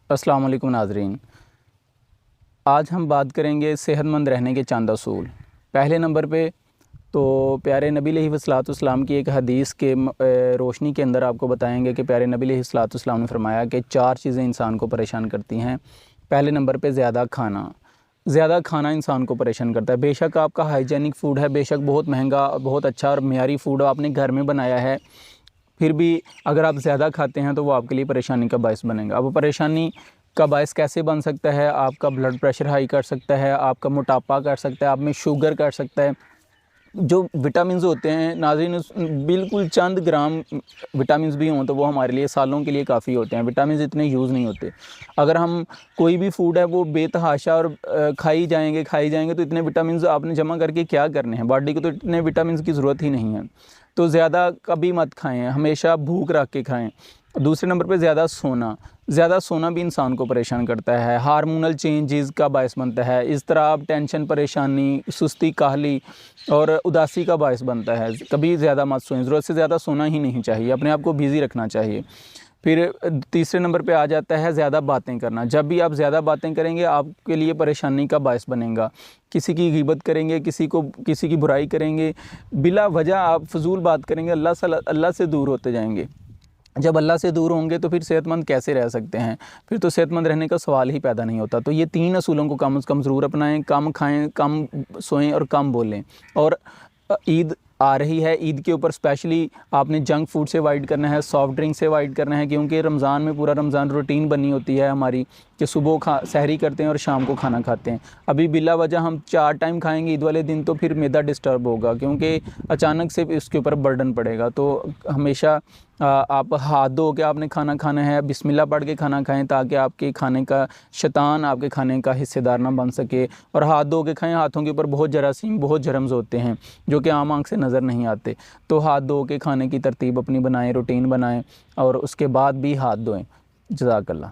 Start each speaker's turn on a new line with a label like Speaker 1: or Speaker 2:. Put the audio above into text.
Speaker 1: अस्सलाम वालेकुम नाज़रीन। आज हम बात करेंगे सेहतमंद रहने के चंद असूल। पहले नंबर पे तो प्यारे नबी अलैहिस्सलाम की एक हदीस के रोशनी के अंदर आपको बताएंगे कि प्यारे नबी अलैहिस्सलाम ने फरमाया कि 4 चीज़ें इंसान को परेशान करती हैं। पहले नंबर पे ज़्यादा खाना इंसान को परेशान करता है। बेशक आपका हाइजीनिक फ़ूड है, बेशक बहुत महंगा, बहुत अच्छा और मियारी फ़ूड आपने घर में बनाया है, फिर भी अगर आप ज़्यादा खाते हैं तो वो आपके लिए परेशानी का बायस बनेगा। अब वो परेशानी का बायस कैसे बन सकता है? आपका ब्लड प्रेशर हाई कर सकता है, आपका मोटापा कर सकता है, आप में शुगर कर सकता है। जो विटामिन्स होते हैं नाज़रीन, उस बिल्कुल चंद ग्राम विटामिन्स भी हों तो वो हमारे लिए सालों के लिए काफ़ी होते हैं। विटामिन्स इतने यूज़ नहीं होते। अगर हम कोई भी फ़ूड है वो बेतहाशा और खाई जाएंगे तो इतने विटामिन्स आपने जमा करके क्या करने हैं? बॉडी को तो इतने विटामिन्स की ज़रूरत ही नहीं है। तो ज़्यादा कभी मत खाएँ, हमेशा भूख रख के खाएँ। दूसरे नंबर पे ज़्यादा सोना भी इंसान को परेशान करता है, हार्मोनल चेंजेस का बायस बनता है। इस तरह आप टेंशन, परेशानी, सुस्ती, काहली और उदासी का बायस बनता है। कभी ज़्यादा मत सोएं, ज़रूरत से ज़्यादा सोना ही नहीं चाहिए, अपने आप को बिज़ी रखना चाहिए। फिर तीसरे नंबर पे आ जाता है ज़्यादा बातें करना। जब भी आप ज़्यादा बातें करेंगे आपके लिए परेशानी का बायस बनेगा। किसी की ग़ीबत करेंगे, किसी की बुराई करेंगे, बिला वजह आप फ़जूल बात करेंगे, अल्लाह से दूर होते जाएंगे। जब अल्लाह से दूर होंगे तो फिर सेहतमंद कैसे रह सकते हैं? फिर तो सेहतमंद रहने का सवाल ही पैदा नहीं होता। तो ये 3 असूलों को कम से कम ज़रूर अपनाएं। कम खाएं, कम सोएं और कम बोलें। और ईद आ रही है, ईद के ऊपर स्पेशली आपने जंक फूड से अवॉइड करना है, सॉफ्ट ड्रिंक से अवॉइड करना है, क्योंकि रमज़ान में पूरा रमज़ान रूटीन बनी होती है हमारी कि सुबह सहरी करते हैं और शाम को खाना खाते हैं। अभी बिला वजह हम 4 टाइम खाएंगे ईद वाले दिन तो फिर मैदा डिस्टर्ब होगा, क्योंकि अचानक से इसके ऊपर बर्डन पड़ेगा। तो हमेशा आप हाथ धो के आपने खाना खाना है, बिस्मिल्लाह पढ़ के खाना खाएं, ताकि आपके खाने का शैतान आपके खाने का हिस्सेदार ना बन सके। और हाथ धो के खाएं। हाथों के ऊपर बहुत जरासीम, बहुत जर्म्स होते हैं जो कि आम आँख से नज़र नहीं आते। तो हाथ धो के खाने की तरतीब अपनी बनाएं, रूटीन बनाएं और उसके बाद भी हाथ धोएं। जज़ाकल्लाह।